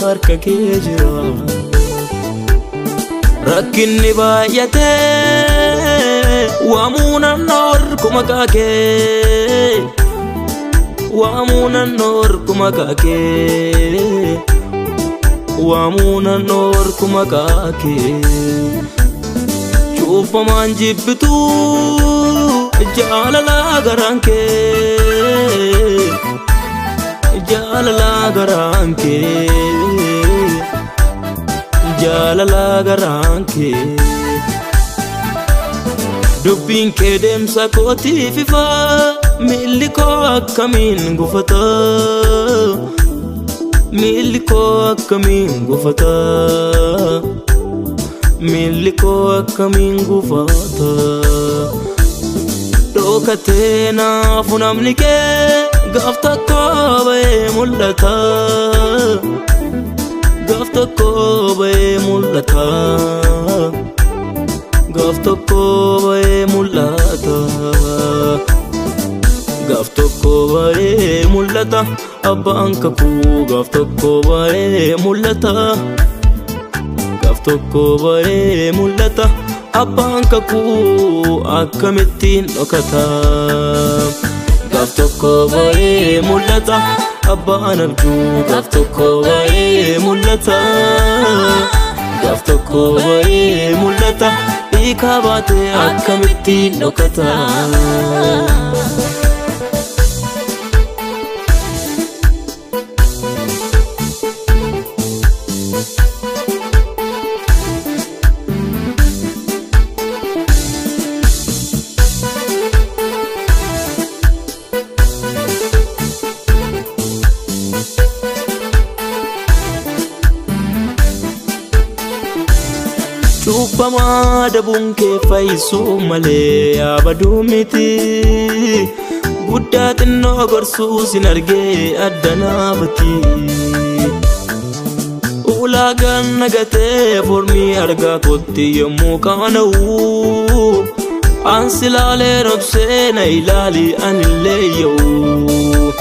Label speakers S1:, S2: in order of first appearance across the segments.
S1: harka kee jira. Rakkinni baay'atee waamuu naannoo harkuma kaakee. Waamuu naannoo harkuma kaakee. Waamuu naannoo harkuma kaakee. Cuufamaan jibbituu jaalala garaan kee. Jaalala garaan kee. Jaalala garaan kee. Dubbiin kee deemsa kootiif ifa. Miilli koo akkamiin gufata. Miilli koo akkamiin gufata. Miilli koo akkamiin gufata. Dhokatee naafu namni kee gaaf tokko ba'ee mul'ata. Gaaf tokko ba'ee mul'ata. Gaaf tokko ba'ee mul'ata. Gaaf tokko ba'ee mul'ata. Abbaan kakuu gaaf tokko ba'ee mul'ata. Gaaf tokko ba'ee mul'ata. Abbaan kakuu akkamittiin dhokata. Gaaf tokko ba'ee mul'ata. Abbaan abjuu gaaf tokko ba'ee mul'ata. Gaaf tokko ba'ee mul'ata. Hiikaa baatee akkamittiin dhokata. Cuuphamaa dabuun kee fayyisuu malee yaabaduu miti. Guddaa xinnoo gorsuu sin argee addanaa bati. Ulaagaan nagatee formii argaa kootti yommuu qaana'u. Ansi ilaalee robsee na ilaali anillee yoo.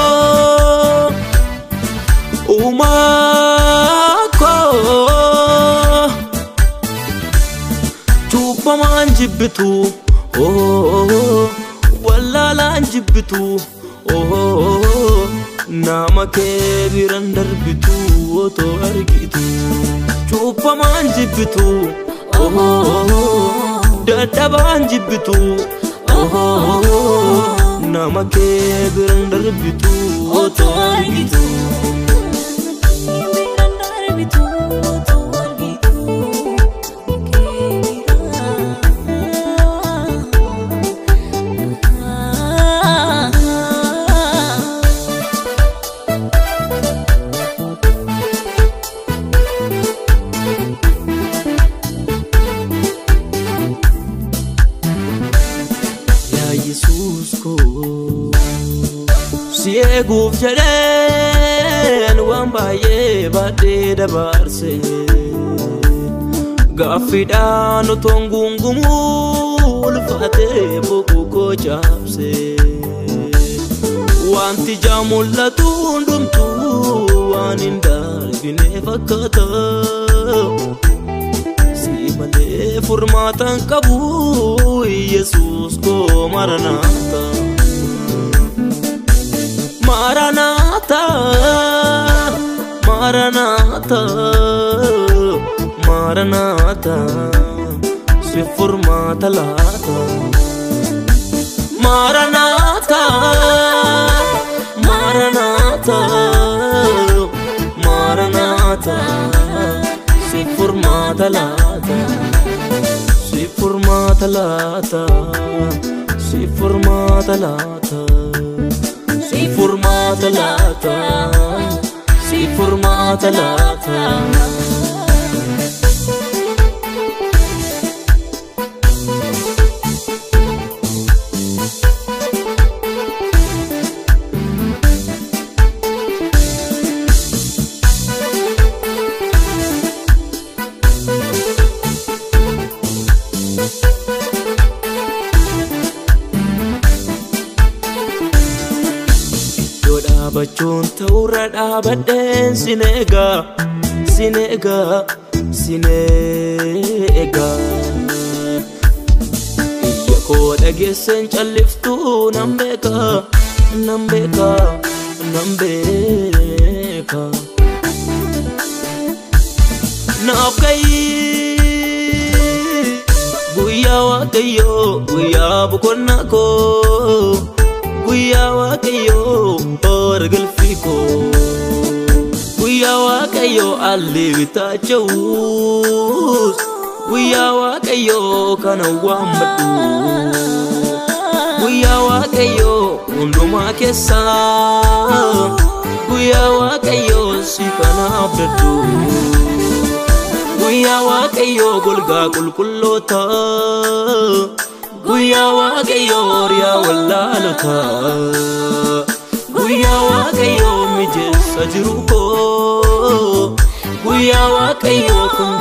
S1: Waaqayyoo. Uumako cuuphamaan jibbitu wallaalaan jibbitu nama kee biran darbitu otoo argitu. Cuuphamaan jibbitu dadhabaan jibbitu nama kee biran darbitu otoo argitu. Yesus ko si eeguuf jedheen waan baay'ee baadhee dabarse. Gaaffiidhaan otoon gungumuu ulfaatee boquu koo cabse. Wanti ija mul'atu hundumtuu waan hin darbine fakkaata. Si malee furmaatan qabu Yesus ko Maranatha. Maranatha. Maranatha. Maranatha. Si furmaata laata. Maranatha. Maranatha. Maranatha. Si furmaata laata. Si furmaata laata. Si furmaata laata. Si furmaata laata. Si furmaata laata. Qabachuun ta'urra dhaabadheen sineegaa sineegaa sineegaa iyya koo dhageesseen calliftuu nan beekaa nan beekaa nan beekaa naaf gahii guyyaa waaqayyoo guyyaa boqonnaa koo guyyaa waaqayyoo hora galfii koo guyyaa waaqayyoo alli bitaacha'uus guyyaa waaqayyoo kana waammadhu guyyaa waaqayyoo hundumaa keessaa guyyaa waaqayyoo si kana abdadhu guyyaa waaqayyoo golgaa qulqulloota guyyaa waaqayyoo horiyaa wallaalota guyyaa waaqayyoo mijeessa jiru koo guyyaa waaqayyoo kun